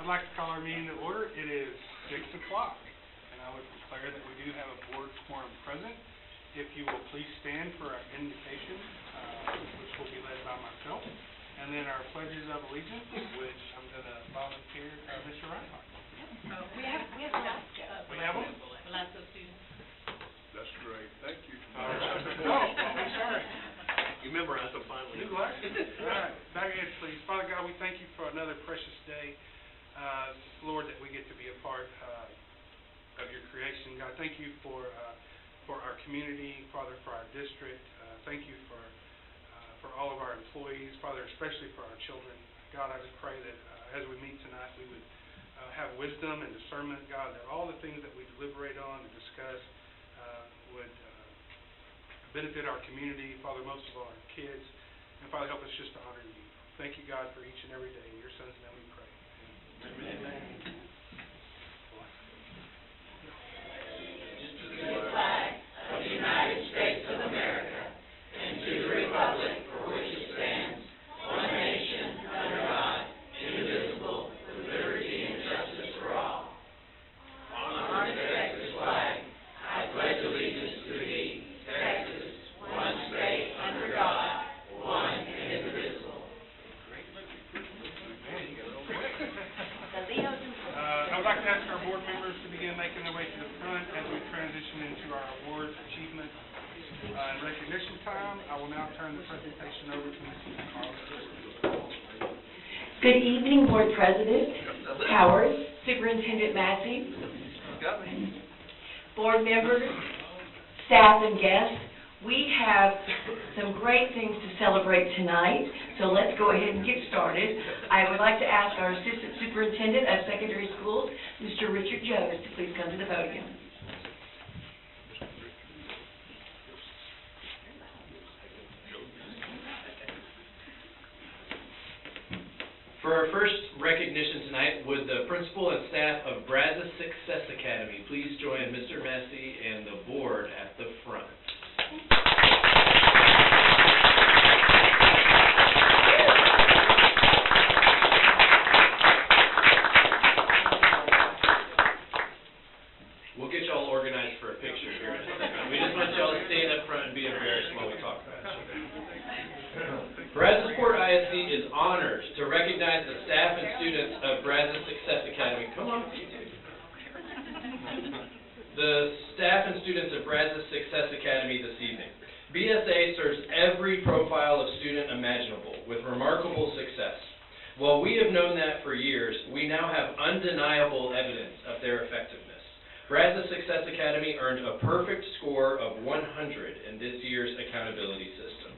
like to call our meeting to order. It is 6 o'clock, and I would declare that we do have a board quorum present. If you will please stand for our invocation, which will be led by myself, and then our pledges of allegiance, which I'm going to volunteer Mr. Reinhardt. We have Velasco. We have them? Velasco students. That's great. Thank you. All right. Oh, I'm sorry. You memorized them finally. New glasses. All right. Bow your heads, please. Father God, we thank you for another precious day. Lord, that we get to be a part of your creation. God, thank you for our community, Father, for our district. Thank you for all of our employees, Father, especially for our children. God, I just pray that as we meet tonight, we would have wisdom and discernment, God, that all the things that we deliberate on and discuss would benefit our community, Father, most of all our kids. And Father, help us just to honor you. Thank you, God, for each and every day. In your Son's name we pray. Amen. To the flag of the United States of America and to the republic for which it stands, one nation, under God, indivisible, with liberty and justice for all. On the Texas flag, I pledge allegiance to thee, Texas, one state under God, one and indivisible. I would like to ask our board members to begin making their way to the front as we transition into our awards, achievement, and recognition time. I will now turn the presentation over to Ms. Carla. Good evening, Board President Howard, Superintendent Massey, board members, staff, and guests. We have some great things to celebrate tonight, so let's go ahead and get started. I would like to ask our Assistant Superintendent of Secondary Schools, Mr. Richard Jones, to please come to the podium. For our first recognition tonight, would the principal and staff of Brazos Success Academy please join Mr. Massey and the board at the front. We'll get y'all organized for a picture here in a second. We just want y'all to stand up front and be embarrassed while we talk about it. Brazosport ISD is honored to recognize the staff and students of Brazos Success Academy. Come on. The staff and students of Brazos Success Academy this evening. BSA serves every profile of student imaginable with remarkable success. While we have known that for years, we now have undeniable evidence of their effectiveness. Brazos Success Academy earned a perfect score of 100 in this year's accountability system.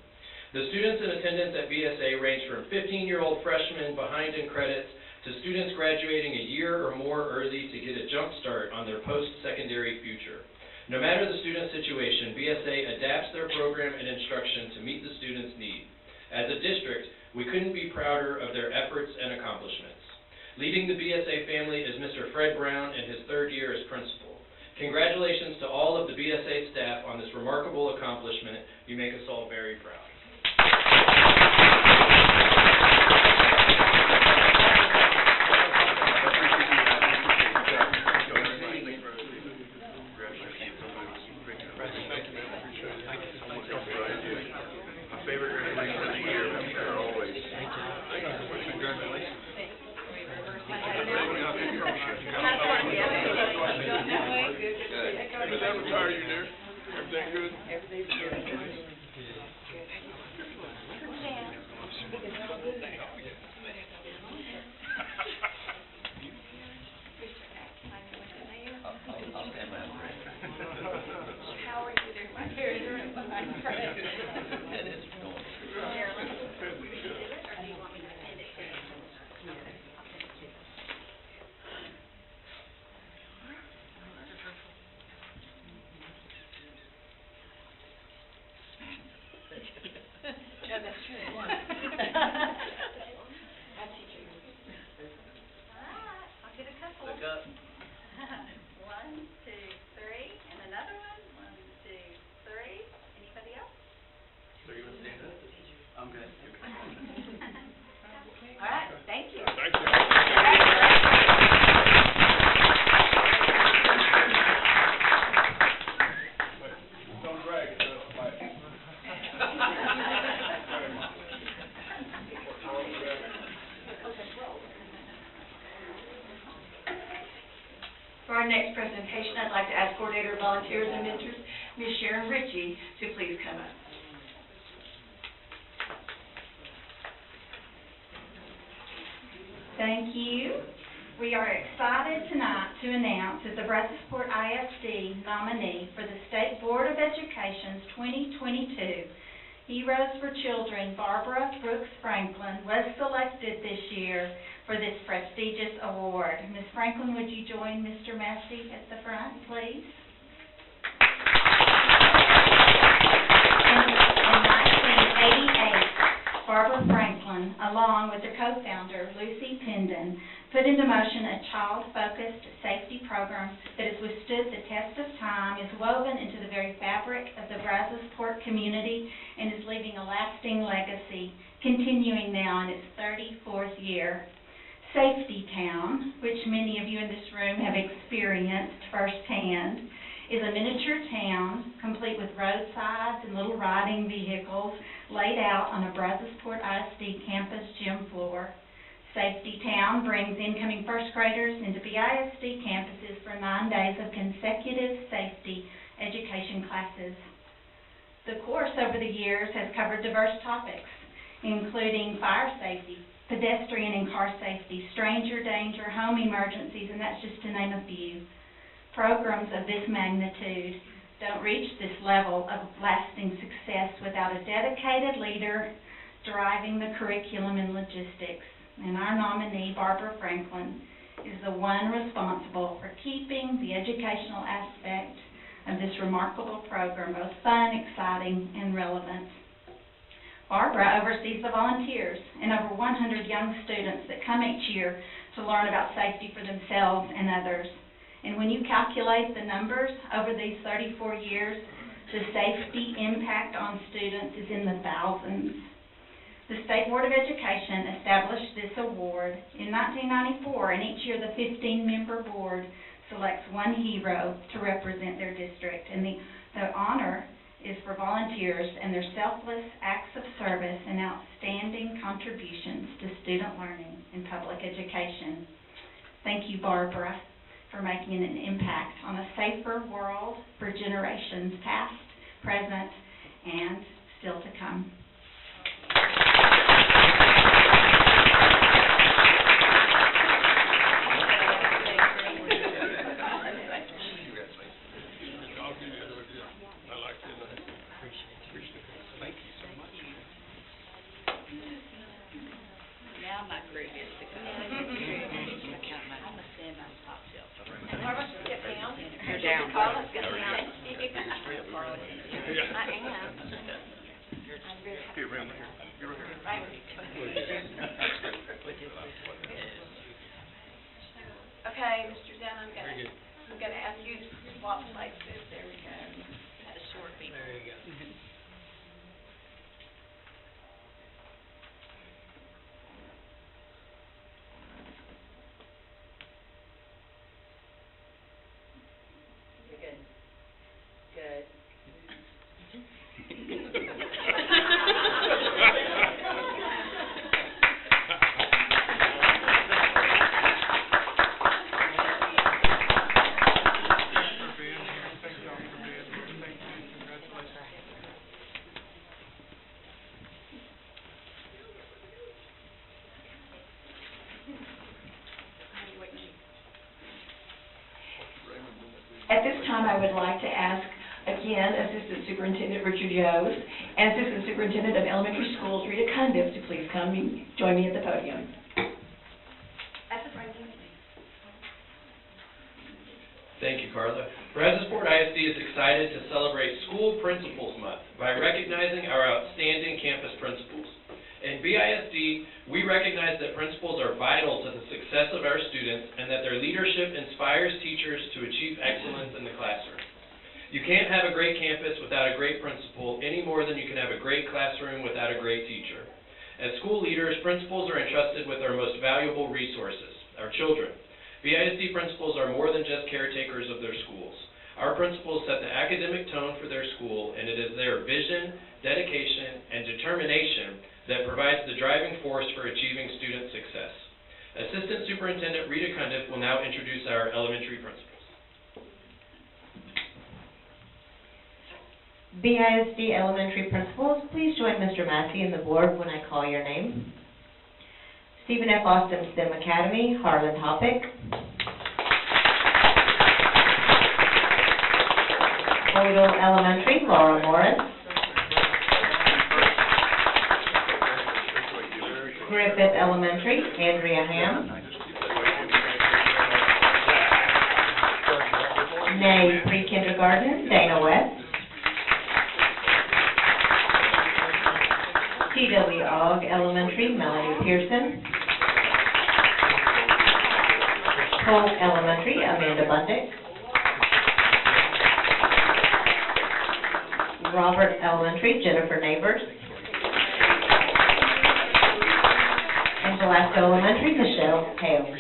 The students in attendance at BSA range from 15-year-old freshmen behind in credits to students graduating a year or more early to get a jump start on their post-secondary future. No matter the student situation, BSA adapts their program and instruction to meet the student's need. As a district, we couldn't be prouder of their efforts and accomplishments. Leading the BSA family is Mr. Fred Brown in his third year as principal. Congratulations to all of the BSA staff on this remarkable accomplishment. You make us all very proud. How are you there? Everything good? Everything's good. How are you there? My hair is right behind Fred. That is going. Here, let me do it, or do you want me to send it to you? No, that's true. I'll teach you. I'll get a couple. Look up. 1, 2, 3, and another one. 1, 2, 3. Anybody else? So you want to stand up? I'm good. All right, thank you. Thank you. For our next presentation, I'd like to ask Coordinator of Volunteers and Mentors, Ms. Sharon Ritchie, to please come up. Thank you. We are excited tonight to announce that the Brazosport ISD nominee for the State Board of Education's 2022 Heroes for Children, Barbara Brooks Franklin, was selected this year for this prestigious award. Ms. Franklin, would you join Mr. Massey at the front, please? In 1988, Barbara Franklin, along with the co-founder, Lucy Pendon, put into motion a child-focused safety program that has withstood the test of time, is woven into the very fabric of the Brazosport community, and is leaving a lasting legacy, continuing now in its 34th year. Safety Town, which many of you in this room have experienced firsthand, is a miniature town complete with roadsides and little riding vehicles laid out on a Brazosport ISD campus gym floor. Safety Town brings incoming first graders into BISD campuses for 9 days of consecutive safety education classes. The course over the years has covered diverse topics, including fire safety, pedestrian and car safety, stranger danger, home emergencies, and that's just to name a few. Programs of this magnitude don't reach this level of lasting success without a dedicated leader driving the curriculum and logistics. And our nominee, Barbara Franklin, is the one responsible for keeping the educational aspect of this remarkable program both fun, exciting, and relevant. Barbara oversees the volunteers and over 100 young students that come each year to learn about safety for themselves and others. And when you calculate the numbers over these 34 years, the safety impact on students is in the thousands. The State Board of Education established this award in 1994, and each year the 15-member board selects one hero to represent their district. And the honor is for volunteers and their selfless acts of service and outstanding contributions to student learning and public education. Thank you, Barbara, for making an impact on a safer world for generations past, present, and still to come. Now my groove is to go. I'm gonna stand on the top shelf. Barbara, get down. You're down. Carla's gonna down. I am. Here, right here. You're right here. Right. Okay, Mr. Dunn, I'm gonna ask you to swap places. There we go. The short people. There you go. Good. Good. At this time, I would like to ask, again, Assistant Superintendent Richard Joes and Assistant Superintendent of Elementary Schools, Rita Cundiff, to please come and join me at the podium. At the front. Thank you, Carla. Brazosport ISD is excited to celebrate School Principals Month by recognizing our outstanding campus principals. In BISD, we recognize that principals are vital to the success of our students and that their leadership inspires teachers to achieve excellence in the classroom. You can't have a great campus without a great principal any more than you can have a great classroom without a great teacher. As school leaders, principals are entrusted with our most valuable resources, our children. BISD principals are more than just caretakers of their schools. Our principals set the academic tone for their school, and it is their vision, dedication, and determination that provides the driving force for achieving student success. Assistant Superintendent Rita Cundiff will now introduce our elementary principals. BISD elementary principals, please join Mr. Massey and the board when I call your name. Stephen F. Austin STEM Academy, Harlan Hoppick. Boydell Elementary, Laura Morris. Griffith Elementary, Andrea Ham. Nay Pre-Kindergarten, Dana West. T.W. Ogg Elementary, Melanie Pearson. Polk Elementary, Amanda Bundick. Robert Elementary, Jennifer Neighbors. And Velasco Elementary, Michelle Hale.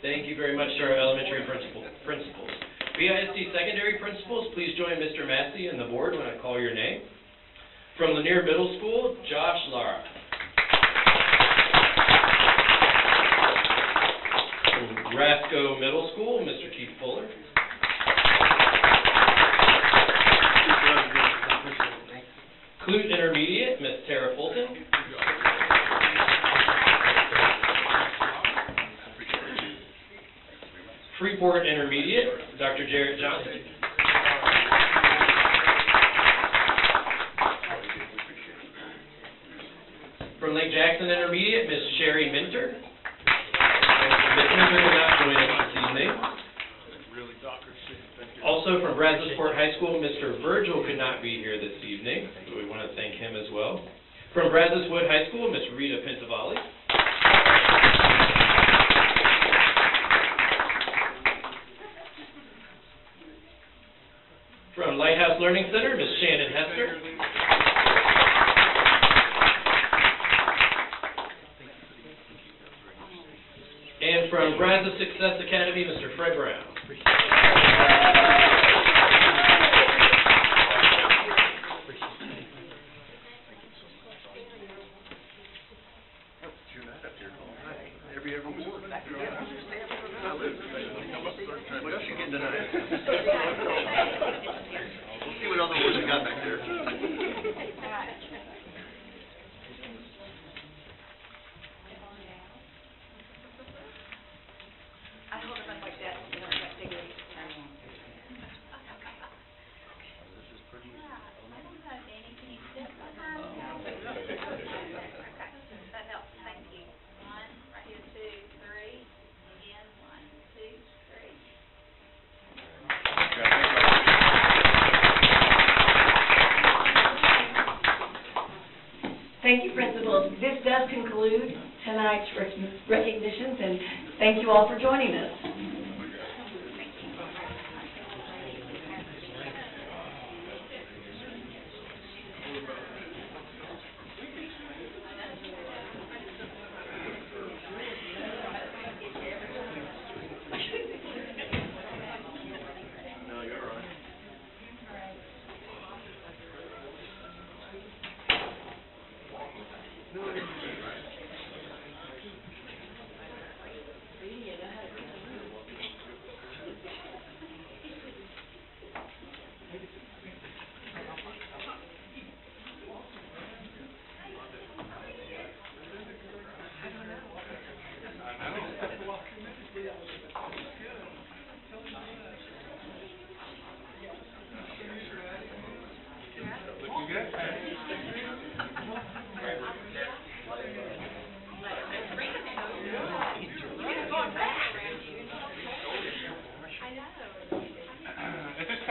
Thank you very much to our elementary principals. BISD secondary principals, please join Mr. Massey and the board when I call your name. From Lanier Middle School, Josh Lara. From Rasco Middle School, Mr. Keith Fuller. Clute Intermediate, Ms. Tara Fulton. Freeport Intermediate, Dr. Jarrett Johnson. From Lake Jackson Intermediate, Ms. Sherry Minter. Ms. Minter will not join us this evening. Also from Brazosport High School, Mr. Virgil could not be here this evening, so we want to thank him as well. From Brazoswood High School, Ms. Rita Pintavalli. From Lighthouse Learning Center, Ms. Shannon Hester. And from Brazos Success Academy, Mr. Fred Brown. Thank you, principals. This does conclude tonight's recognitions, and thank you all for joining us.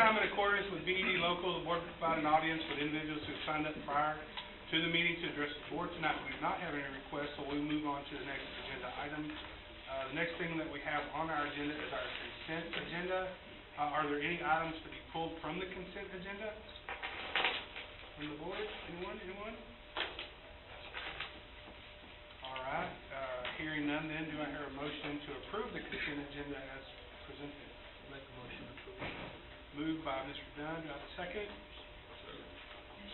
time, in accordance with BED Local, the board will provide an audience with individuals who signed up prior to the meeting to address the board. Tonight, we do not have any requests, so we'll move on to the next agenda item. The next thing that we have on our agenda is our consent agenda. Are there any items to be pulled from the consent agenda? From the board? Anyone? All right, hearing none then, do I hear a motion to approve the consent agenda as presented? Make a motion to approve. Moved by Mr. Dunn, do I have a second?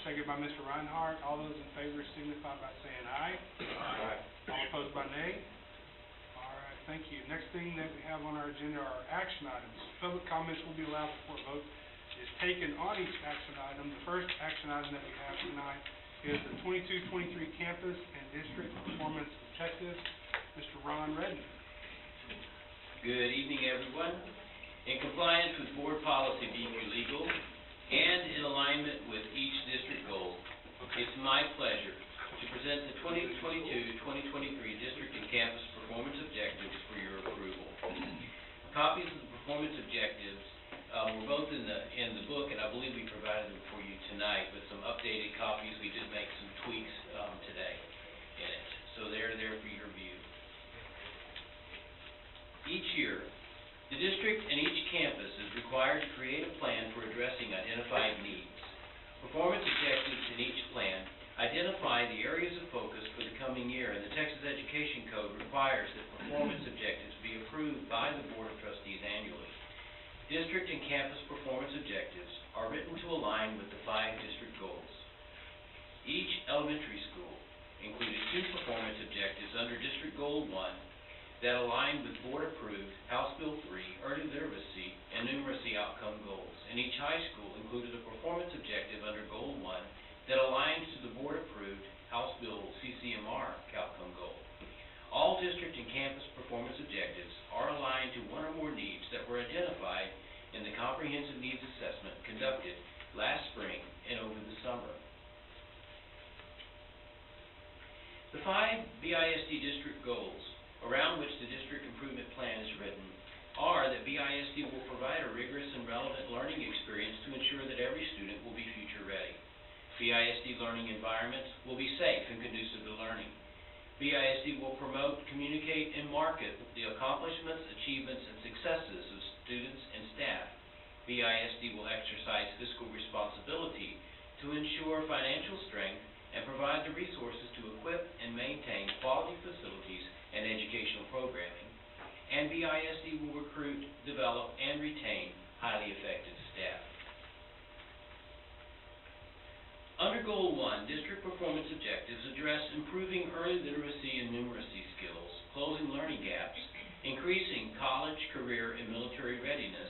Second by Mr. Reinhardt. All those in favor signify by saying aye. Aye. All opposed by nay. All right, thank you. Next thing that we have on our agenda are action items. Public comments will be allowed before vote is taken on each action item. The first action item that we have tonight is the 22-23 campus and district performance objectives. Mr. Ron Redden. Good evening, everyone. In compliance with board policy BQ Legal and in alignment with each district goal, it's my pleasure to present the 2022-2023 district and campus performance objectives for your approval. Copies of the performance objectives were both in the book, and I believe we provided them for you tonight with some updated copies. We did make some tweaks today in it, so they're there for your view. Each year, the district and each campus is required to create a plan for addressing identified needs. Performance objectives in each plan identify the areas of focus for the coming year, and the Texas Education Code requires that performance objectives be approved by the Board of Trustees annually. District and campus performance objectives are written to align with the 5 district goals. Each elementary school included 2 performance objectives under District Goal 1 that aligned with board-approved House Bill 3 early literacy and numeracy outcome goals, and each high school included a performance objective under Goal 1 that aligns to the board-approved House Bill CCMR outcome goal. All district and campus performance objectives are aligned to one or more needs that were identified in the comprehensive needs assessment conducted last spring and over the summer. The 5 BISD district goals around which the district improvement plan is written are that BISD will provide a rigorous and relevant learning experience to ensure that every student will be future ready. BISD learning environments will be safe and conducive to learning. BISD will promote, communicate, and market the accomplishments, achievements, and successes of students and staff. BISD will exercise fiscal responsibility to ensure financial strength and provide the resources to equip and maintain quality facilities and educational programming. And BISD will recruit, develop, and retain highly effective staff. Under Goal 1, district performance objectives address improving early literacy and numeracy skills, closing learning gaps, increasing college, career, and military readiness,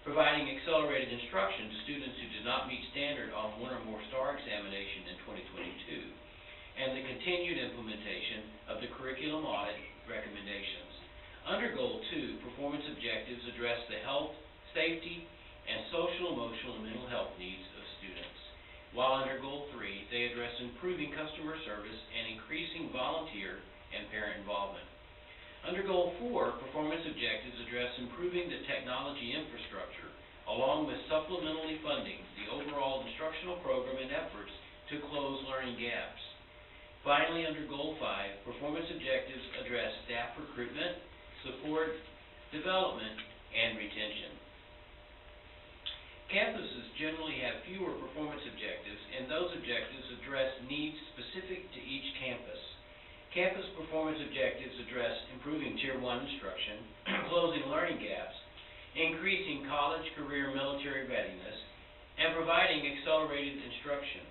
providing accelerated instruction to students who did not meet standard on one or more STAR examination in 2022, and the continued implementation of the curriculum audit recommendations. Under Goal 2, performance objectives address the health, safety, and social, emotional, and mental health needs of students. While under Goal 3, they address improving customer service and increasing volunteer and parent involvement. Under Goal 4, performance objectives address improving the technology infrastructure, along with supplementally funding the overall instructional program and efforts to close learning gaps. Finally, under Goal 5, performance objectives address staff recruitment, support, development, and retention. Campuses generally have fewer performance objectives, and those objectives address needs specific to each campus. Campus performance objectives address improving Tier 1 instruction, closing learning gaps, increasing college, career, military readiness, and providing accelerated instruction.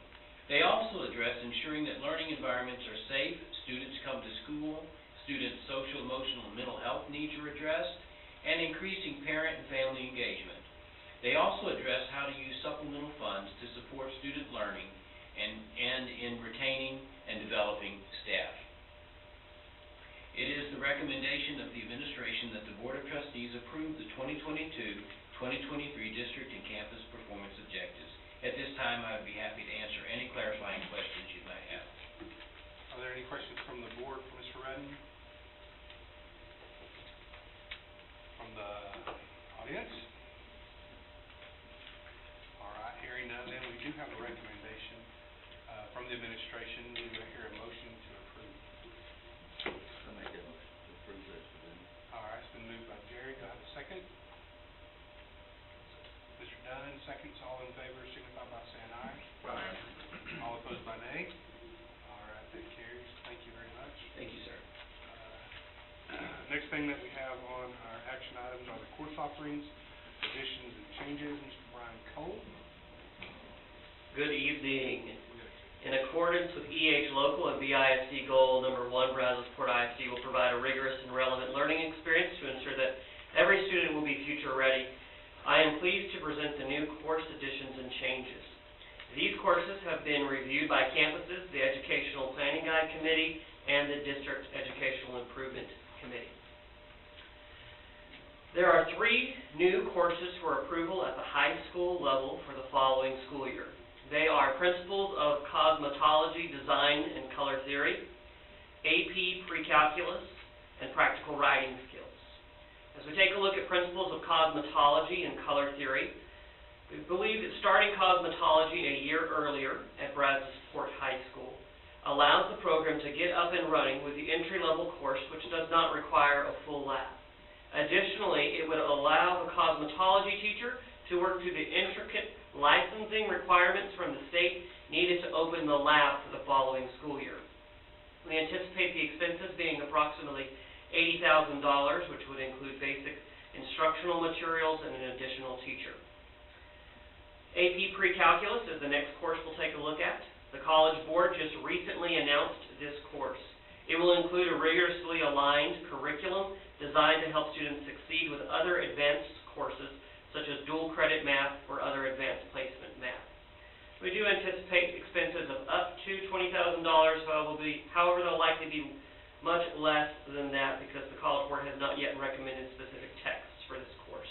They also address ensuring that learning environments are safe, students come to school, students' social, emotional, and mental health needs are addressed, and increasing parent and family engagement. They also address how to use supplemental funds to support student learning and in retaining and developing staff. It is the recommendation of the administration that the Board of Trustees approve the 2022-2023 district and campus performance objectives. At this time, I would be happy to answer any clarifying questions you might have. Are there any questions from the board for Mr. Redden? From the audience? administration. Do I hear a motion to approve? I make that motion to approve this then. All right, it's been moved by Jerry. Do I have a second? Mr. Dunn, seconds. All in favor signify by saying aye. Aye. All opposed by nay. All right, that carries. Thank you very much. Thank you, sir. Next thing that we have on our action items are the course offerings, additions and changes. Mr. Brian Cole. Good evening. In accordance with EH Local and BISD Goal Number 1, Brazosport ISD will provide a rigorous and relevant learning experience to ensure that every student will be future ready. I am pleased to present the new course additions and changes. These courses have been reviewed by campuses, the Educational Planning Guide Committee, and the District Educational Improvement Committee. There are 3 new courses for approval at the high school level for the following school year. They are Principles of Cosmetology, Design, and Color Theory, AP Pre-Calculus, and Practical Writing Skills. As we take a look at Principles of Cosmetology and Color Theory, we believe that starting cosmetology a year earlier at Brazosport High School allows the program to get up and running with the entry-level course, which does not require a full lab. Additionally, it would allow the cosmetology teacher to work through the intricate licensing requirements from the state needed to open the lab for the following school year. We anticipate the expenses being approximately $80,000, which would include basic instructional materials and an additional teacher. AP Pre-Calculus is the next course we'll take a look at. The College Board just recently announced this course. It will include a rigorously aligned curriculum designed to help students succeed with other advanced courses such as dual credit math or other advanced placement math. We do anticipate expenses of up to $20,000, however, they'll likely be much less than that because the College Board has not yet recommended specific texts for this course.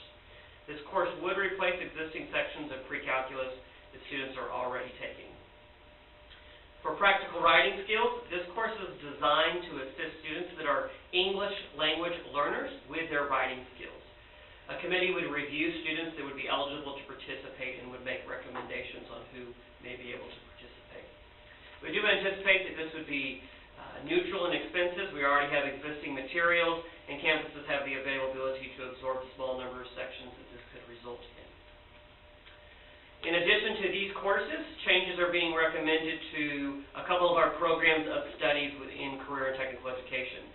This course would replace existing sections of pre-calculus that students are already taking. For practical writing skills, this course is designed to assist students that are English language learners with their writing skills. A committee would review students that would be eligible to participate and would make recommendations on who may be able to participate. We do anticipate that this would be neutral in expenses. We already have existing materials, and campuses have the availability to absorb a small number of sections that this could result in. In addition to these courses, changes are being recommended to a couple of our programs of studies within career and technical education.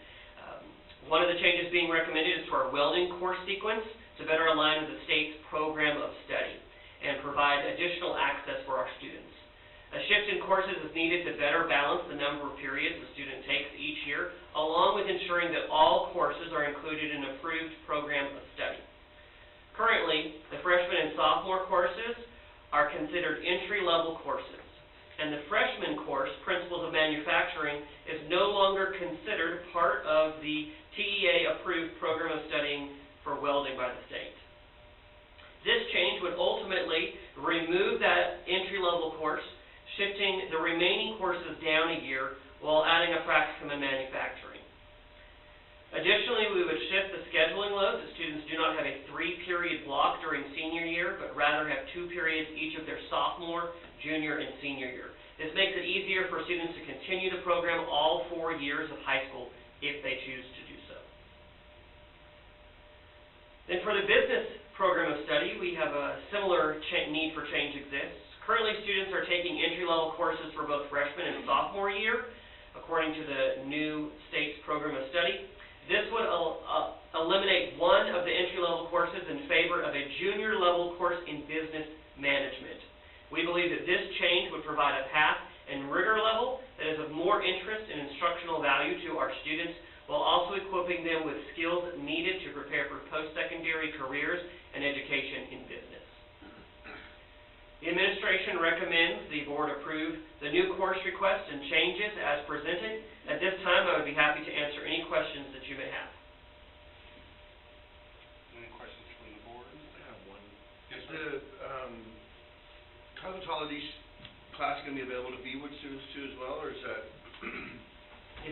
One of the changes being recommended is to our welding course sequence to better align with the state's program of study and provide additional access for our students. A shift in courses is needed to better balance the number of periods a student takes each year, along with ensuring that all courses are included in an approved program of study. Currently, the freshman and sophomore courses are considered entry-level courses, and the freshman course, Principles of Manufacturing, is no longer considered part of the TEA-approved program of studying for welding by the state. This change would ultimately remove that entry-level course, shifting the remaining courses down a year while adding a practicum in manufacturing. Additionally, we would shift the scheduling load so students do not have a 3-period block during senior year, but rather have 2 periods each of their sophomore, junior, and senior year. This makes it easier for students to continue the program all 4 years of high school if they choose to do so. Then for the business program of study, we have a similar need for change exists. Currently, students are taking entry-level courses for both freshman and sophomore year, according to the new state's program of study. This would eliminate one of the entry-level courses in favor of a junior-level course in business management. We believe that this change would provide a path and rigor level that is of more interest and instructional value to our students, while also equipping them with skills needed to prepare for post-secondary careers and education in business. The administration recommends the board approve the new course requests and changes as presented. At this time, I would be happy to answer any questions that you may have. Any questions from the board? I have one. Yes, Is sir. the cosmetology class going to be available to BWOOD students too as well, or is that?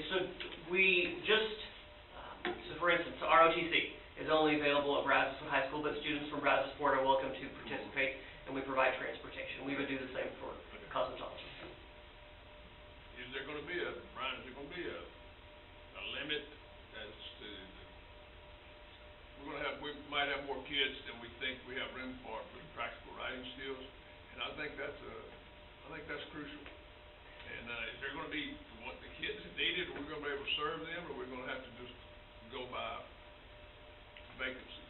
So we just, so for instance, ROTC is only available at Brazosport High School, but students from Brazosport are welcome to participate, and we provide transportation. We would do the same for cosmetology. able to serve them, or we're gonna have to just go by vacancies?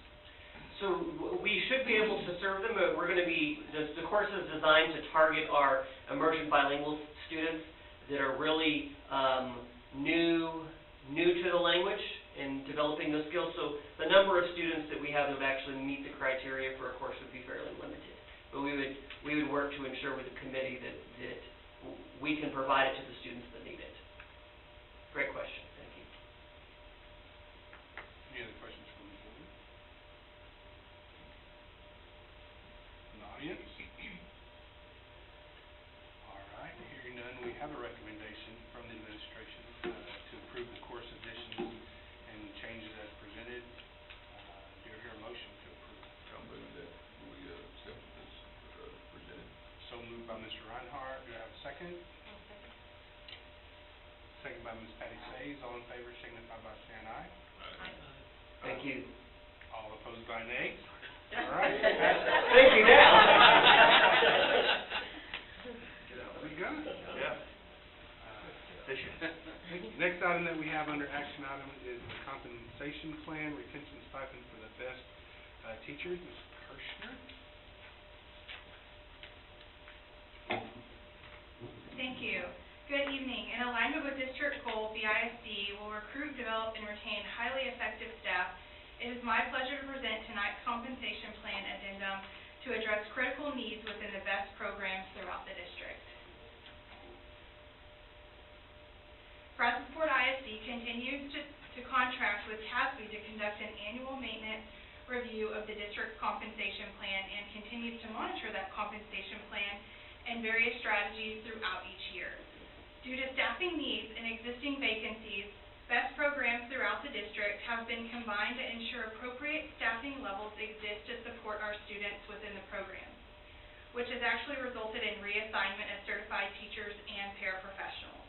So we should be able to serve them, but we're going to be, the course is designed to target our immersion bilingual students that are really new to the language and developing those skills. So the number of students that we have that would actually meet the criteria for a course would be fairly limited. But we would work to ensure with the committee that we can provide it to the students that need it. Great question. Thank you. Any other questions from the board? From the audience? All right, hearing none, we have a recommendation from the administration to approve the course additions and changes as presented. Do you hear a motion to approve? I'll move that we accept this presented. So moved by Mr. Reinhardt. Do I have a second? Second by Ms. Patty Sayes. All in favor signify by saying aye. Thank you. All opposed by nay. All right. Thank you now. We got it. Yeah. Next item that we have under action item is the compensation plan, retention stipend for the best teachers. Ms. Kirshner? Thank you. Good evening. In alignment with district goal, BISD will recruit, develop, and retain highly effective staff. It is my pleasure to present tonight's compensation plan addendum to address critical needs within the best programs throughout the district. Brazosport ISD continues to contract with CASB to conduct an annual maintenance review of the district's compensation plan and continues to monitor that compensation plan and various strategies throughout each year. Due to staffing needs and existing vacancies, best programs throughout the district have been combined to ensure appropriate staffing levels exist to support our students within the program, which has actually resulted in reassignment of certified teachers and paraprofessionals.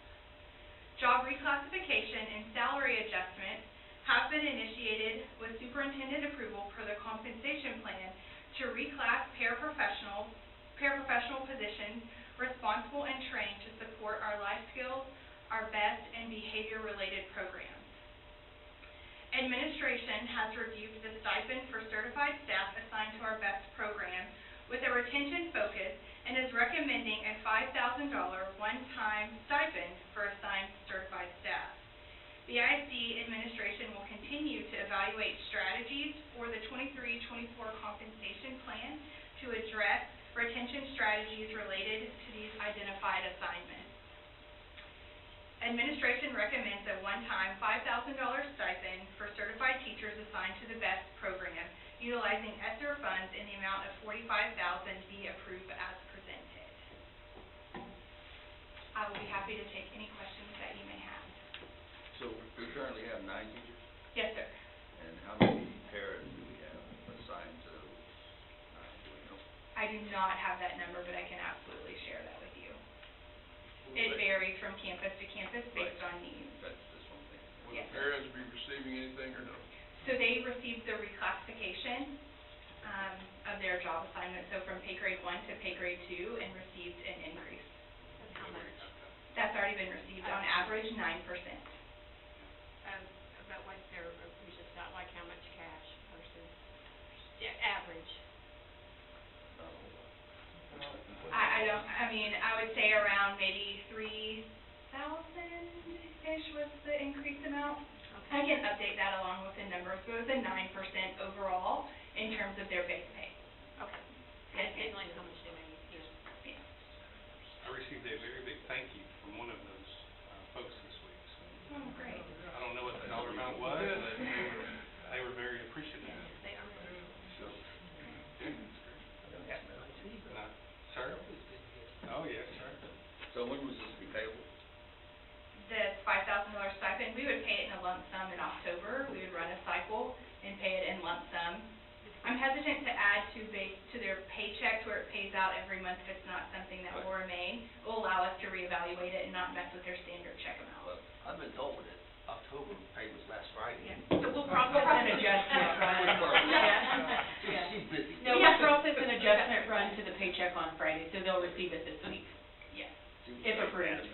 Job reclassification and salary adjustments have been initiated with superintendent approval per the compensation plan to reclass paraprofessional positions responsible and trained to support our life skills, our BEST, and behavior-related programs. Administration has reviewed the stipend for certified staff assigned to our BEST program with a retention focus and is recommending a $5,000 one-time stipend for assigned certified staff. The ISD administration will continue to evaluate strategies for the 23-24 compensation plan to address retention strategies related to these identified assignments. Administration recommends a one-time $5,000 stipend for certified teachers assigned to the BEST program, utilizing ESSER funds in the amount of $45,000 be approved as presented. I will be happy to take any questions that you may have. So we currently have 9 teachers, Yes, sir. and how many paras do we have assigned to those 9? Do we know? I do not have that number, but I can absolutely share that with you. It varies from campus to campus based on needs. That's just one thing. Will Yes, the paras be receiving anything or no? So they received the reclassification of their job assignment, so from pay grade 1 to pay grade 2, and received an increase. That's how much? That's already been received, on average 9%. But what's their, just not like how much cash versus, average? I would say around maybe 3,000-ish was the increased amount. I can update that along with the numbers, but it was a 9% overall in terms of their base pay. Okay. And like how much they make, I received a very big thank you from one of those folks this week. So Oh, great. I don't know what the dollar amount was, but they were very appreciative. They are. Sir? Oh, yes, sir. So when was this be payable? The $5,000 stipend, we would pay it in a lump sum in October. We would run a cycle and pay it in lump sum. I'm hesitant to add to their paycheck where it pays out every month if it's not something that will remain. It will allow us to reevaluate it and not mess with their standard check amount. Well, I've been told that October pay was last Friday. Yeah. So we'll process an adjustment run. She's busy. No, we'll process an adjustment run to the paycheck on Friday, so they'll receive it this week. Yes, if approved.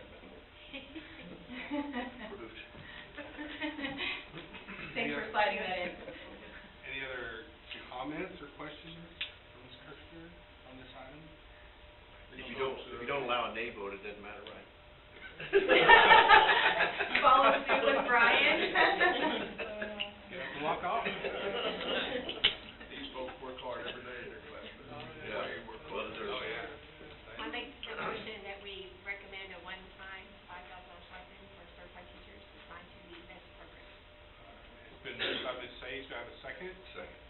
providing that answer. Any other comments or questions from Ms. Kirschner on this item? If you don't allow a nay vote, it doesn't matter, right? Follow suit with Brian. Get up and walk off. These folks work hard every day in their class. Yeah. Well deserved. Oh, yeah. I make a motion that we recommend a one-time $5,000 stipend for certified teachers assigned to the BEST program. It's been moved by Ms. Sage. Do I have a second? Second.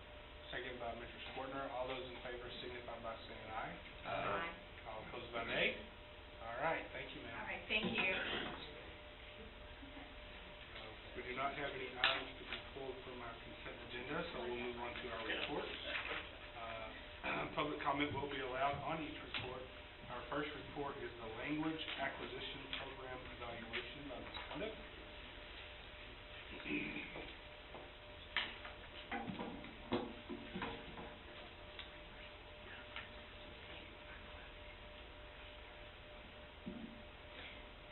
Second by Mr. Scortner. All those in favor signify by saying aye. Aye. All opposed by nay. All right, thank you, ma'am. All right, thank you. We do not have any items to be pulled from our consent agenda, so we'll move on to our reports. Public comment will be allowed on each report. Our first report is the Language Acquisition Program Evaluation by Ms. Conduct.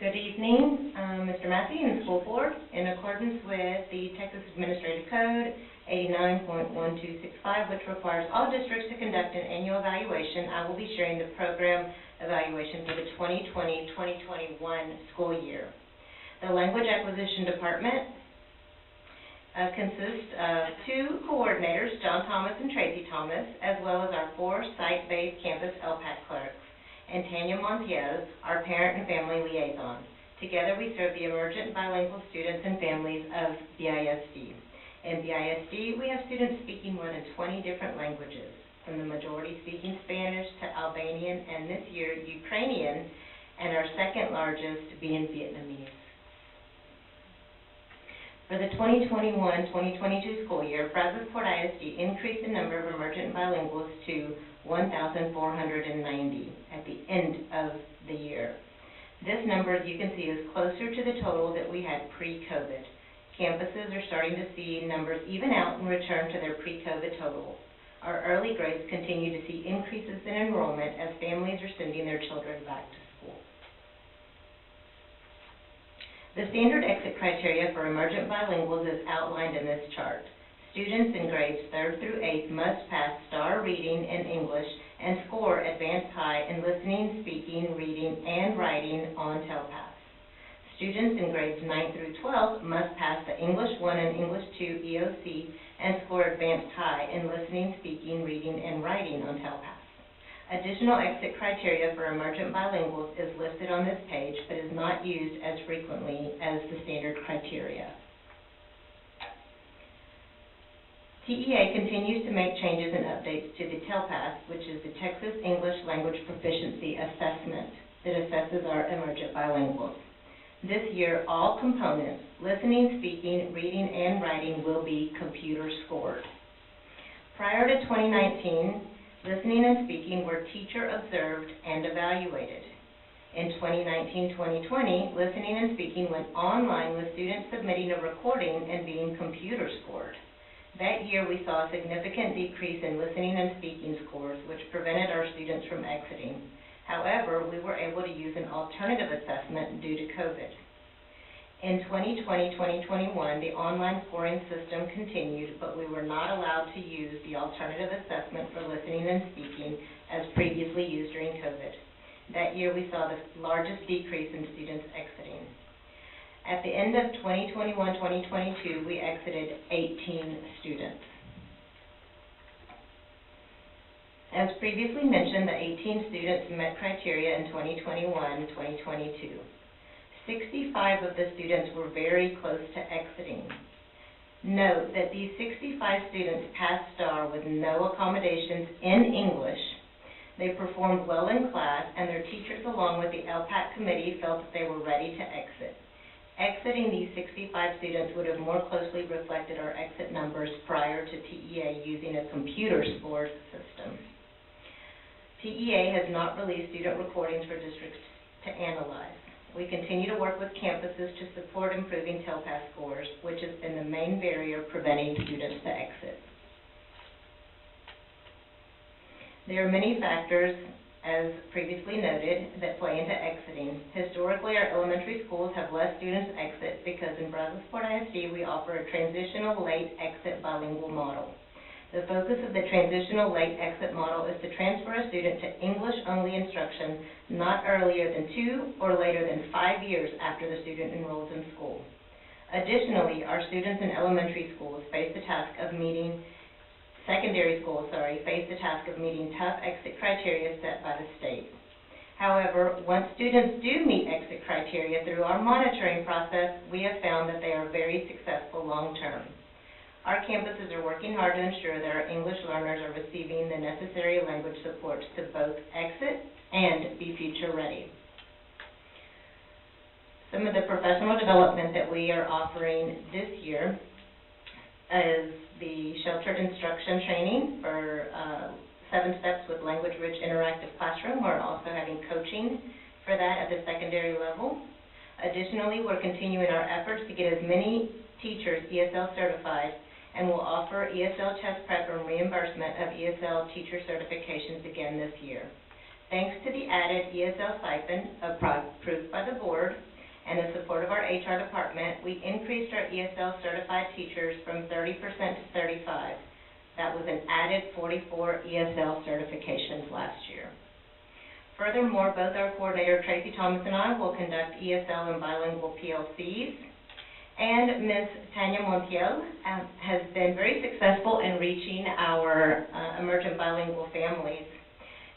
Good evening, Mr. Massey and the school board. In accordance with the Texas Administrative Code 89.1265, which requires all districts to conduct an annual evaluation, I will be sharing the program evaluation for the 2020-2021 school year. The Language Acquisition Department consists of 2 coordinators, John Thomas and Tracy Thomas, as well as our 4 site-based campus LPAC clerks, and Tanya Montiel, our parent and family liaison. Together, we serve the emergent bilingual students and families of BISD. In BISD, we have students speaking more than 20 different languages, from the majority speaking Spanish to Albanian, and this year, Ukrainian, and our second largest being Vietnamese. For the 2021-2022 school year, Brazosport ISD increased the number of emergent bilinguals to 1,490 at the end of the year. This number, as you can see, is closer to the total that we had pre-COVID. Campuses are starting to see numbers even out and return to their pre-COVID totals. Our early grades continue to see increases in enrollment as families are sending their children back to school. The standard exit criteria for emergent bilinguals is outlined in this chart. Students in grades 3rd through 8th must pass STAR reading in English and score advanced high in listening, speaking, reading, and writing on TELPAS. Students in grades 9th through 12th must pass the English 1 and English 2 EOC and score advanced high in listening, speaking, reading, and writing on TELPAS. Additional exit criteria for emergent bilinguals is listed on this page, but is not used as frequently as the standard criteria. TEA continues to make changes and updates to the TELPAS, which is the Texas English Language Proficiency Assessment that assesses our emergent bilinguals. This year, all components, listening, speaking, reading, and writing, will be computer scored. Prior to 2019, listening and speaking were teacher observed and evaluated. In 2019-2020, listening and speaking went online with students submitting a recording and being computer scored. That year, we saw a significant decrease in listening and speaking scores, which prevented our students from exiting. However, we were able to use an alternative assessment due to COVID. In 2020-2021, the online scoring system continued, but we were not allowed to use the alternative assessment for listening and speaking as previously used during COVID. That year, we saw the largest decrease in students exiting. At the end of 2021-2022, we exited 18 students. As previously mentioned, the 18 students met criteria in 2021-2022. 65 of the students were very close to exiting. Note that these 65 students passed STAR with no accommodations in English. They performed well in class, and their teachers, along with the LPAC committee, felt that they were ready to exit. Exiting these 65 students would have more closely reflected our exit numbers prior to TEA using a computer scored system. TEA has not released student recordings for districts to analyze. We continue to work with campuses to support improving TELPAS scores, which has been the main barrier preventing students to exit. There are many factors as previously noted, that play into exiting. Historically, our elementary schools have less students exit because in Brazosport ISD, we offer a transitional late exit bilingual model. The focus of the transitional late exit model is to transfer a student to English-only instruction not earlier than 2 or later than 5 years after the student enrolls in school. Additionally, our students in elementary schools face the task of meeting face the task of meeting tough exit criteria set by the state. However, once students do meet exit criteria through our monitoring process, we have found that they are very successful long-term. Our campuses are working hard to ensure that our English learners are receiving the necessary language supports to both exit and be future ready. Some of the professional development that we are offering this year is the sheltered instruction training for 7 steps with language-rich interactive classroom. We're also having coaching for that at the secondary level. Additionally, we're continuing our efforts to get as many teachers ESL certified, and will offer ESL test prep and reimbursement of ESL teacher certifications again this year. Thanks to the added ESL stipend approved by the board and the support of our HR department, we increased our ESL certified teachers from 30% to 35%. That was an added 44 ESL certifications last year. Furthermore, both our coordinator, Tracy Thomas, and I will conduct ESL and bilingual PLCs. And Ms. Tanya Montiel has been very successful in reaching our emergent bilingual families.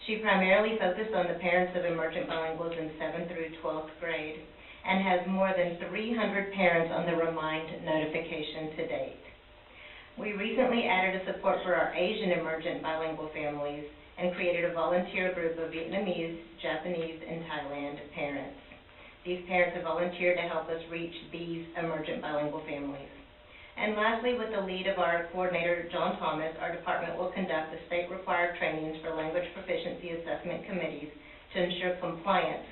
She primarily focused on the parents of emergent bilinguals in 7th through 12th grade and has more than 300 parents on the Remind notification to date. We recently added a support for our Asian emergent bilingual families and created a volunteer group of Vietnamese, Japanese, and Thailand parents. These parents have volunteered to help us reach these emergent bilingual families. And lastly, with the lead of our coordinator, John Thomas, our department will conduct the state-required trainings for language proficiency assessment committees to ensure compliance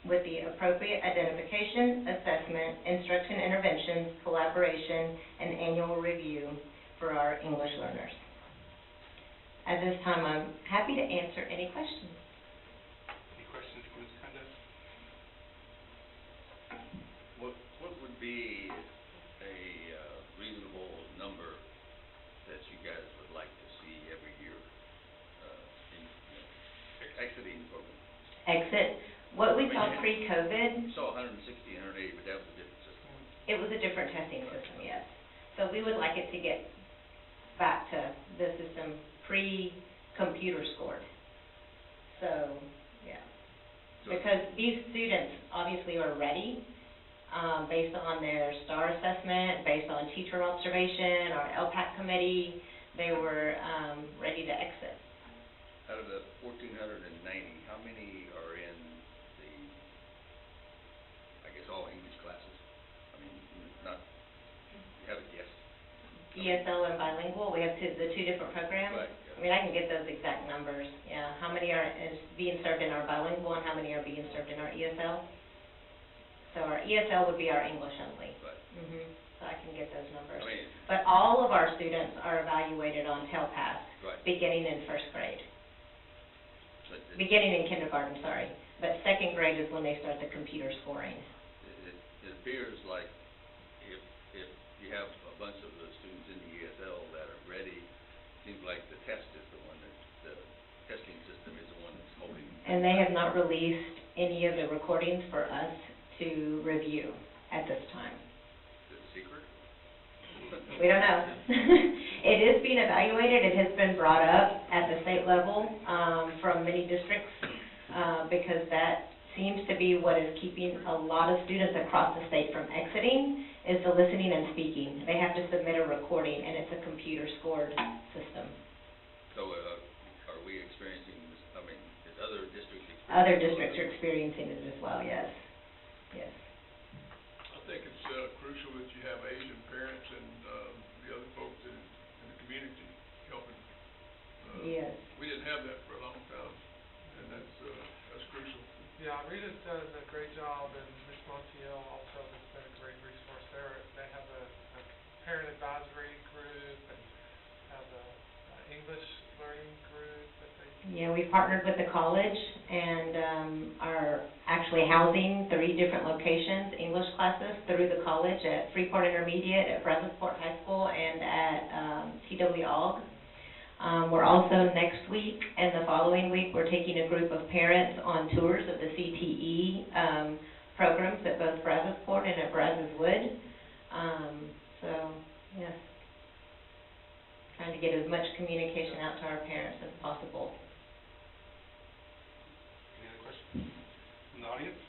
with the appropriate identification, assessment, instruction interventions, collaboration, and annual review for our English learners. At this time, I'm happy to answer any questions. Any questions for Ms. Conda? What would be a reasonable number that you guys would like to see every year exiting the program? Exit. What we saw pre-COVID, So 160, 180, but that was a different system. it was a different testing system, yes. So we would like it to get back to the system pre-computer scored. So, yeah. Because these students obviously are ready, based on their STAR assessment, based on teacher observation, our LPAC committee, they were ready to exit. Out of the 1,490, how many are in the, I guess, all English classes? I mean, not, you have a guess? ESL and bilingual, we have the two different programs. Right, yeah. I mean, I can get those exact numbers, yeah. How many is being served in our bilingual and how many are being served in our ESL? So our ESL would be our English only. Right. So I can get those numbers. I mean, But all of our students are evaluated on TELPAS, right. beginning in first grade. But Beginning in kindergarten, sorry. But second grade is when they start the computer scoring. it appears like if you have a bunch of the students in the ESL that are ready, it seems like the test is the one that, the testing system is the one that's holding. And they have not released any of the recordings for us to review at this time. Is it a secret? We don't know. It is being evaluated. It has been brought up at the state level from many districts because that seems to be what is keeping a lot of students across the state from exiting is the listening and speaking. They have to submit a recording, and it's a computer-scored system. So are we experiencing this, I mean, is other districts experiencing? Other districts are experiencing it as well, yes. Yes. I think it's crucial that you have Asian parents and the other folks in the community helping. Yes. We didn't have that for a long time, and that's crucial. Yeah, Rita's done a great job, and Ms. Montiel also has been a great resource there. They have a parent advisory group and have a English learning group that they Yeah, we partnered with the college and are actually housing 3 different locations, English classes through the college at Freeport Intermediate, at Brazosport High School, and at TW Aug. We're also next week and the following week, we're taking a group of parents on tours of the CTE programs at both Brazosport and at Brazos Wood. So, yes, trying to get as much communication out to our parents as possible. Any other questions from the audience?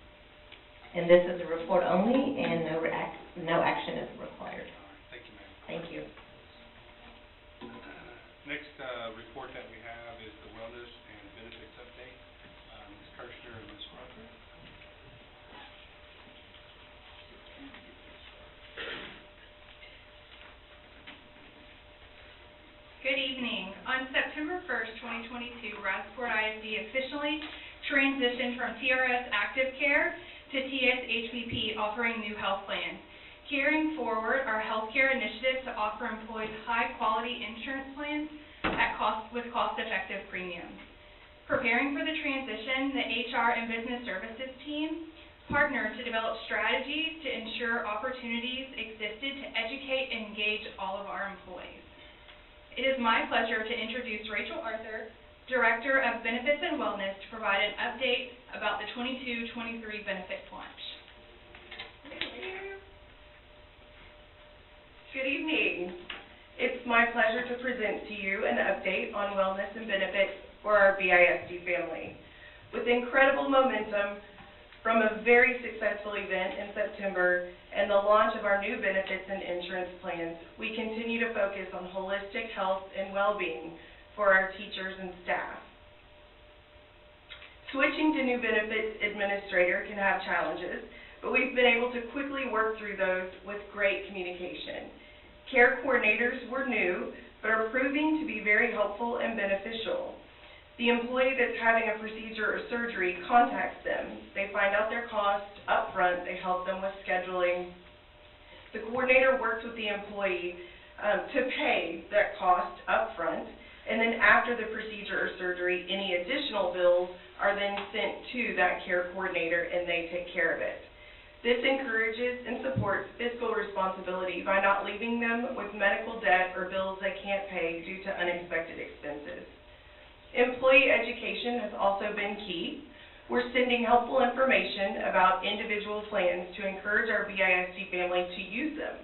And this is a report only, and no action is required. All right, thank you, ma'am. Thank you. Next report that we have is the wellness and benefits update. Ms. Kirschner and Ms. Parker. Good evening. On September 1st, 2022, Brazosport ISD officially transitioned from TRS Active Care to TSHBP, offering new health plans. Carrying forward our healthcare initiative to offer employees high-quality insurance plans with cost-effective premiums. Preparing for the transition, the HR and Business Services team partnered to develop strategies to ensure opportunities existed to educate and engage all of our employees. It is my pleasure to introduce Rachel Arthur, Director of Benefits and Wellness, to provide an update about the 22-23 benefits launch. Good evening. It's my pleasure to present to you an update on wellness and benefits for our BISD family. With incredible momentum from a very successful event in September and the launch of our new benefits and insurance plans, we continue to focus on holistic health and well-being for our teachers and staff. Switching to new benefits administrator can have challenges, but we've been able to quickly work through those with great communication. Care coordinators were new, but are proving to be very helpful and beneficial. The employee that's having a procedure or surgery contacts them. They find out their costs up front. They help them with scheduling. The coordinator works with the employee to pay that cost up front, and then after the procedure or surgery, any additional bills are then sent to that care coordinator, and they take care of it. This encourages and supports fiscal responsibility by not leaving them with medical debt or bills they can't pay due to unexpected expenses. Employee education has also been key. We're sending helpful information about individual plans to encourage our BISD family to use them.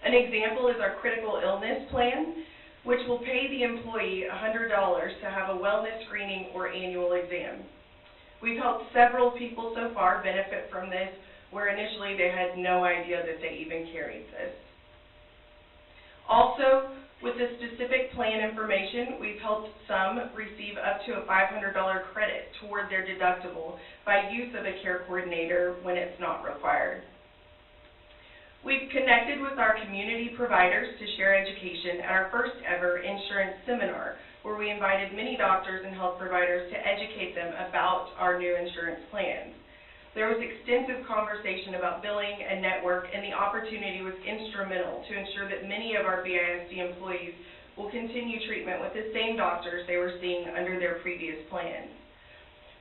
An example is our critical illness plan, which will pay the employee $100 to have a wellness screening or annual exam. We've helped several people so far benefit from this, where initially they had no idea that they even carried this. Also, with the specific plan information, we've helped some receive up to a $500 credit toward their deductible by use of a care coordinator when it's not required. We've connected with our community providers to share education at our first ever insurance seminar, where we invited many doctors and health providers to educate them about our new insurance plans. There was extensive conversation about billing and network, and the opportunity was instrumental to ensure that many of our BISD employees will continue treatment with the same doctors they were seeing under their previous plans.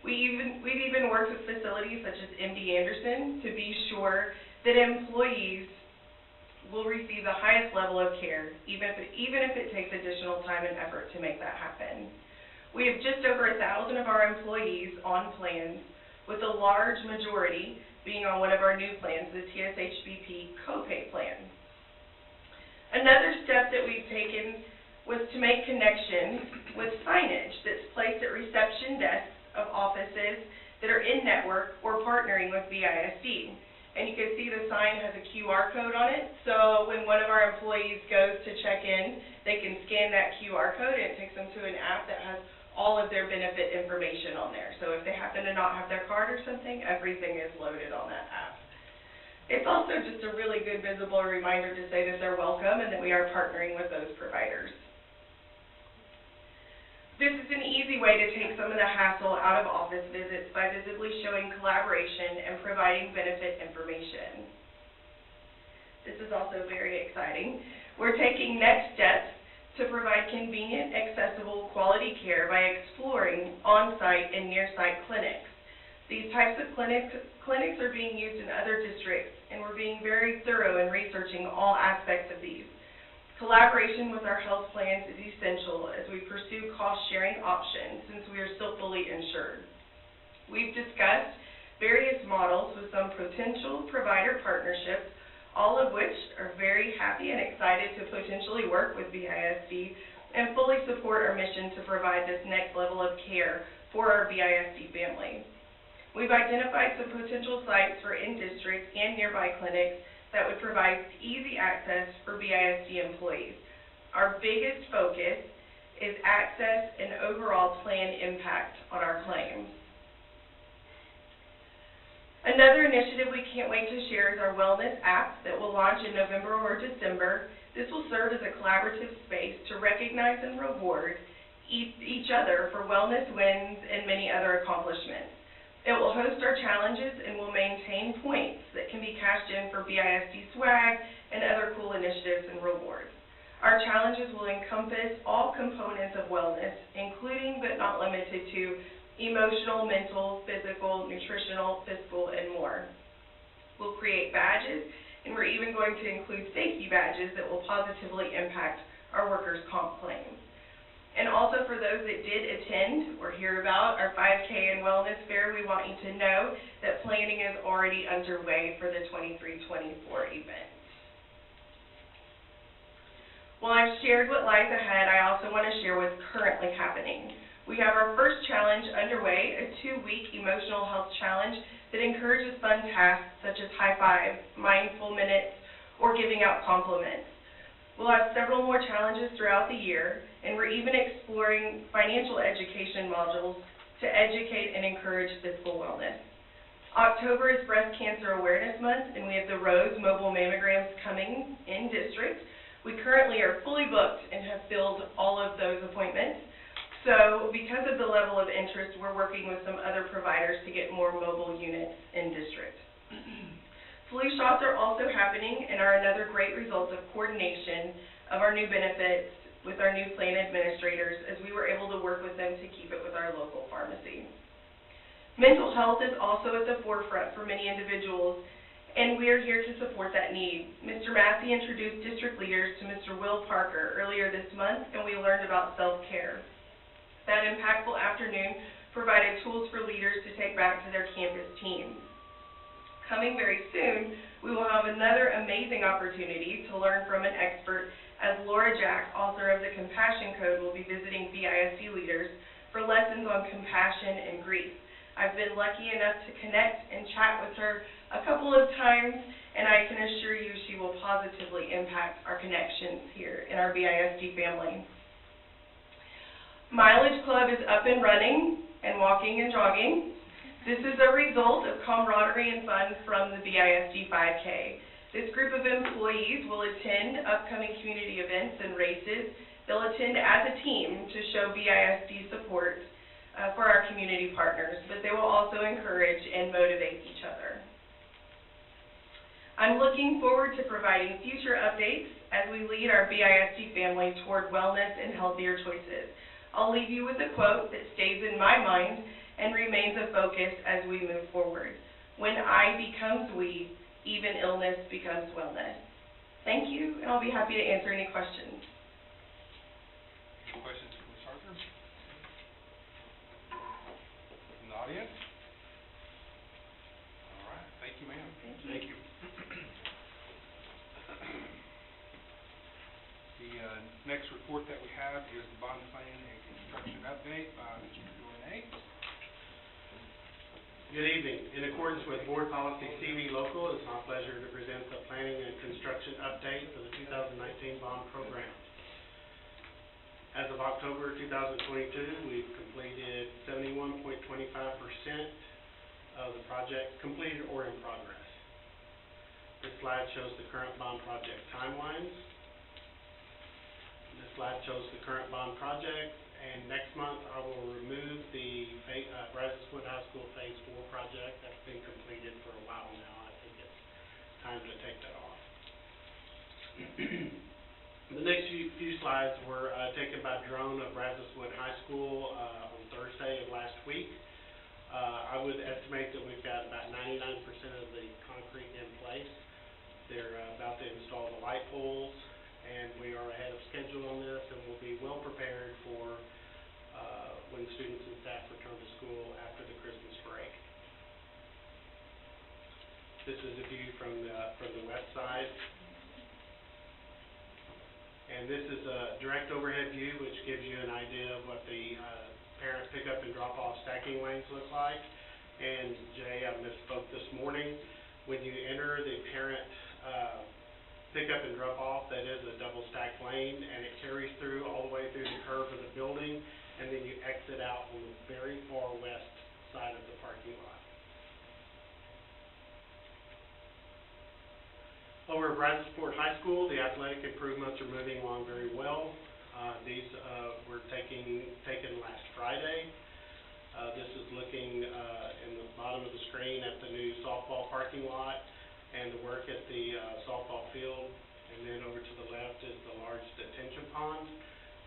We've even worked with facilities such as MD Anderson to be sure that employees will receive the highest level of care, even if it takes additional time and effort to make that happen. We have just over 1,000 of our employees on plans, with a large majority being on one of our new plans, the TSHBP copay plan. Another step that we've taken was to make connections with signage that's placed at reception desks of offices that are in network or partnering with BISD. And you can see the sign has a QR code on it, so when one of our employees goes to check in, they can scan that QR code and it takes them to an app that has all of their benefit information on there. So if they happen to not have their card or something, everything is loaded on that app. It's also just a really good visible reminder to say that they're welcome and that we are partnering with those providers. This is an easy way to take some of the hassle out of office visits by visibly showing collaboration and providing benefit information. This is also very exciting. We're taking next steps to provide convenient, accessible, quality care by exploring on-site and near-site clinics. These types of clinics are being used in other districts, and we're being very thorough in researching all aspects of these. Collaboration with our health plans is essential as we pursue cost-sharing options since we are still fully insured. We've discussed various models with some potential provider partnerships, all of which are very happy and excited to potentially work with BISD and fully support our mission to provide this next level of care for our BISD family. We've identified some potential sites for in-district and nearby clinics that would provide easy access for BISD employees. Our biggest focus is access and overall plan impact on our claims. Another initiative we can't wait to share is our wellness app that will launch in November or December. This will serve as a collaborative space to recognize and reward each other for wellness wins and many other accomplishments. It will host our challenges and will maintain points that can be cashed in for BISD swag and other cool initiatives and rewards. Our challenges will encompass all components of wellness, including but not limited to emotional, mental, physical, nutritional, physical, and more. We'll create badges, and we're even going to include safety badges that will positively impact our workers' comp claims. And also for those that did attend or hear about our 5K and Wellness Fair, we want you to know that planning is already underway for the 23-24 event. While I've shared what lies ahead, I also want to share what's currently happening. We have our first challenge underway, a 2-week emotional health challenge that encourages fun tasks such as high fives, mindful minutes, or giving out compliments. We'll have several more challenges throughout the year, and we're even exploring financial education modules to educate and encourage physical wellness. October is Breast Cancer Awareness Month, and we have the Rose mobile mammograms coming in district. We currently are fully booked and have filled all of those appointments. So because of the level of interest, we're working with some other providers to get more mobile units in district. Flu shots are also happening and are another great result of coordination of our new benefits with our new plan administrators, as we were able to work with them to keep it with our local pharmacy. Mental health is also at the forefront for many individuals, and we are here to support that need. Mr. Massey introduced district leaders to Mr. Will Parker earlier this month, and we learned about self-care. That impactful afternoon provided tools for leaders to take back to their campus teams. Coming very soon, we will have another amazing opportunity to learn from an expert, as Laura Jack, author of the Compassion Code, will be visiting BISD leaders for lessons on compassion and grief. I've been lucky enough to connect and chat with her a couple of times, and I can assure you she will positively impact our connections here in our BISD family. Mileage Club is up and running and walking and jogging. This is a result of camaraderie and fun from the BISD 5K. This group of employees will attend upcoming community events and races. They'll attend as a team to show BISD support for our community partners, but they will also encourage and motivate each other. I'm looking forward to providing future updates as we lead our BISD family toward wellness and healthier choices. I'll leave you with a quote that stays in my mind and remains a focus as we move forward. When I becomes we, even illness becomes wellness. Thank you, and I'll be happy to answer any questions. Any questions for Ms. Arthur? From the audience? All right, thank you, ma'am. Thank you. The next report that we have is the bond plan and construction update by Mr. Gournay. Good evening. In accordance with Board Policy CV Local, it's my pleasure to present the planning and construction update for the 2019 bond program. As of October 2022, we've completed 71.25% of the project completed or in progress. This slide shows the current bond project timelines. This slide shows the current bond project, and next month I will remove the Brazos Wood High School Phase 4 project. That's been completed for a while now. I think it's time to take that off. The next few slides were taken by drone of Brazos High School on Thursday of last week. I would estimate that we've got about 99% of the concrete in place. They're about to install the light poles, and we are ahead of schedule on this, and we'll be well prepared for when students and staff return to school after the Christmas break. This is a view from the west side. And this is a direct overhead view, which gives you an idea of what the parent pickup and drop-off stacking lanes look like. And Jay, I misspoke this morning. When you enter the parent pickup and drop-off, that is a double stacked lane, and it carries through all the way through the curve of the building, and then you exit out on the very far west side of the parking lot. Over at Brazosport High School, the athletic improvements are moving along very well. These were taken last Friday. This is looking in the bottom of the screen at the new softball parking lot and the work at the softball field. And then over to the left is the large detention pond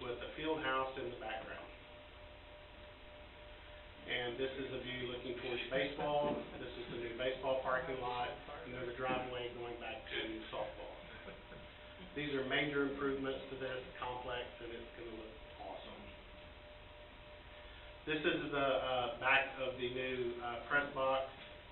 with the field house in the background. And this is a view looking towards baseball. This is the new baseball parking lot, and there's a driveway going back to softball. These are major improvements to this complex, and it's going to look awesome. This is the back of the new press box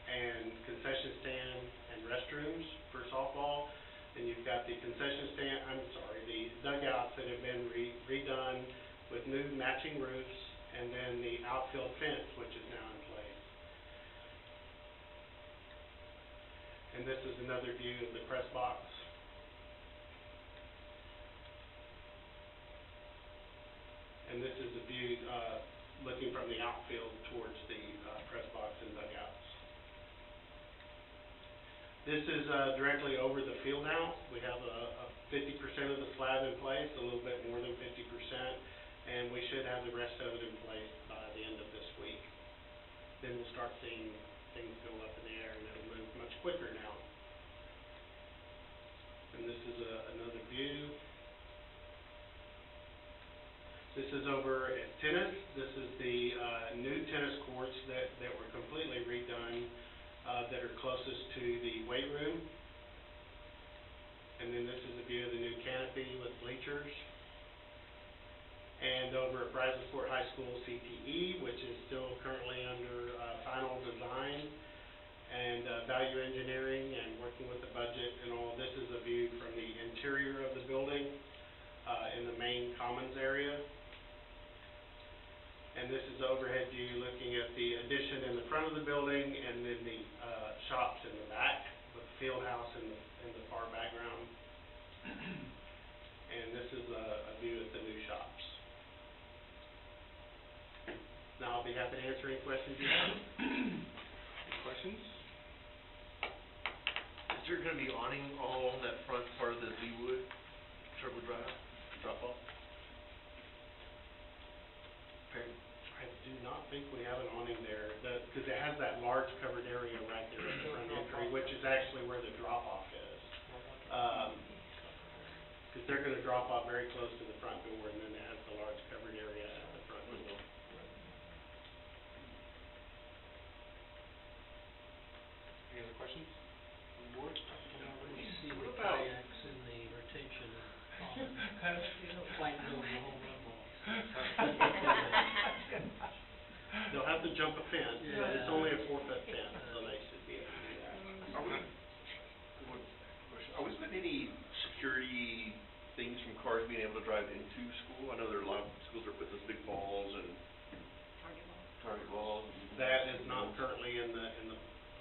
and concession stand and restrooms for softball. And you've got the concession stand, the dugouts that have been redone with new matching roofs, and then the outfield fence, which is now in place. And this is another view of the press box. And this is a view looking from the outfield towards the press box and dugouts. This is directly over the field house. We have a 50% of the slab in place, a little bit more than 50%. And we should have the rest of it in place by the end of this week. Then we'll start seeing things go up in the air, and it'll move much quicker now. And this is another view. This is over at tennis. This is the new tennis courts that were completely redone that are closest to the weight room. And then this is a view of the new canopy with bleachers. And over at Brazosport High School CTE, which is still currently under final design and value engineering and working with the budget and all, this is a view from the interior of the building in the main commons area. And this is overhead view looking at the addition in the front of the building and then the shops in the back with the field house in the far background. And this is a view at the new shops. Now I'll be happy to answer any questions you have. Any questions? Is there going to be awning all along that front part of the Leewood Turbo Drive drop-off? I do not think we have an awning there, because it has that large covered area right there at the front entry, which is actually where the drop-off is. Because they're going to drop off very close to the front door, and then it has the large covered area at the front door. Any other questions on the board? We see the kayaks and the retention fighting over the home run ball. They'll have to jump a fence, but it's only a 4-foot fence, so they should be able to do that. Are we putting any security things from cars being able to drive into school? I know there are a lot of schools that put those big balls and target balls. That is not currently in the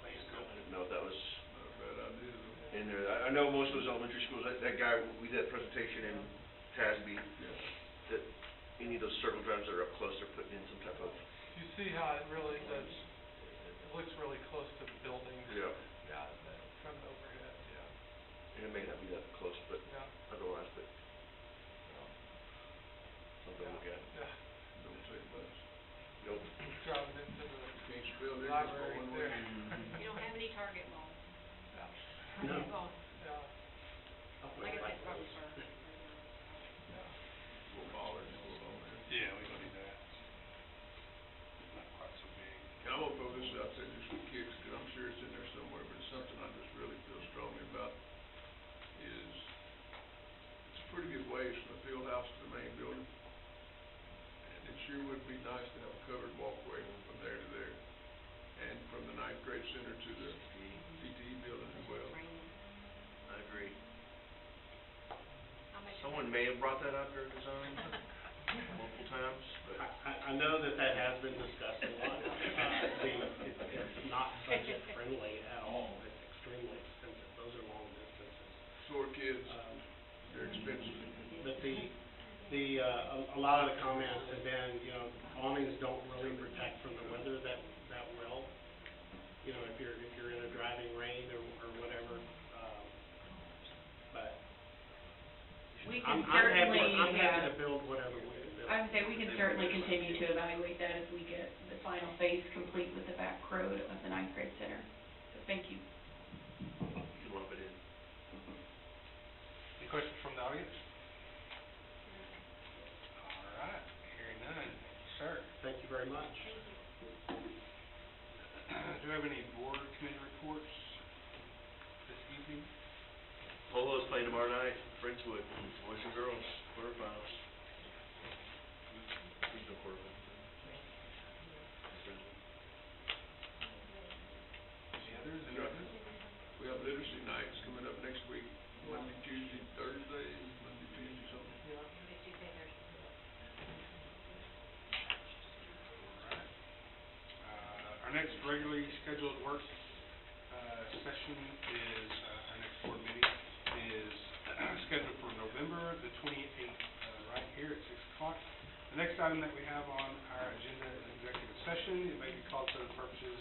plan. I didn't know if that was Not a bad idea. in there. I know most of those elementary schools, that guy, we did that presentation in Tasby, that any of those circle drives that are up close, they're putting in some type of. You see how it really does, it looks really close to the buildings. Yeah. Yeah, from the overhead, yeah. And it may not be that close, but Yeah. otherwise, but Yeah. something to look at. Yeah. Don't take much. Nope. Driving into the Can't spell it library one there. way. You don't have any target balls. Yeah. No. Gone. Yeah. Like I said, probably for right now. drawn me about is, it's a pretty good ways from the field house to the main building. And it sure would be nice to have a covered walkway from there to there, and from the ninth grade center to the CTE building as well. I agree. Someone may have brought that up during the zoning multiple times, but. I know that has been discussed a lot. It's not budget friendly at all. It's extremely expensive. Those are long distances. Sore kids, they're expensive. But a lot of the comments have been, you know, awnings don't really protect from the weather that well. You know, if you're in a driving rain or whatever, but We can I'm happy certainly, to build whatever we can build. I would say we can certainly continue to evaluate that as we get the final phase complete with the back road of the ninth grade center. So thank you. You can lump it in. Any questions from the audience? All right, hearing none. Sir? Thank you very much. Do you have any board committee reports this evening? Polo's playing tomorrow night, Friendswood, boys and girls, quarterfinals. Who's the quarterfinals? Any others? Any others? We have literacy nights coming up next week, Monday, Tuesday, Thursday, Monday, Tuesday, something. Monday, Tuesday, Thursday. Our next regularly scheduled work session is, our next board meeting is scheduled for November the 28th, right here at 6 o'clock. The next item that we have on our agenda is executive session. It may be called for the purposes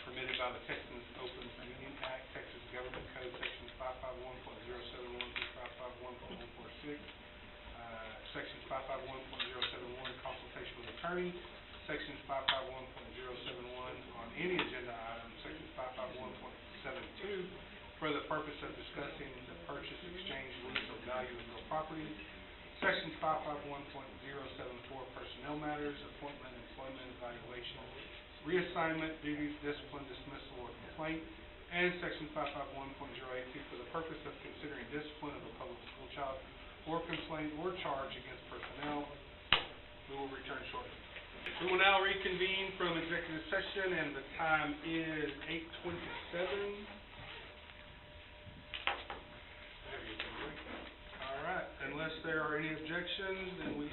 permitted by the Texas Open Meeting Act, Texas Government Code, Sections 551.071 through 551.146, Sections 551.071, consultation with attorney, Sections 551.071 on any agenda item, Sections 551.72 for the purpose of discussing the purchase, exchange, lease, or value of real property, Sections 551.074 personnel matters, appointment, employment, evaluation, reassignment, duties, discipline, dismissal, or complaint, and Section 551.082 for the purpose of considering discipline of a public school child or complaint or charge against personnel. We will return shortly. We will now reconvene from executive session, and the time is 8:27. All right, unless there are any objections, then we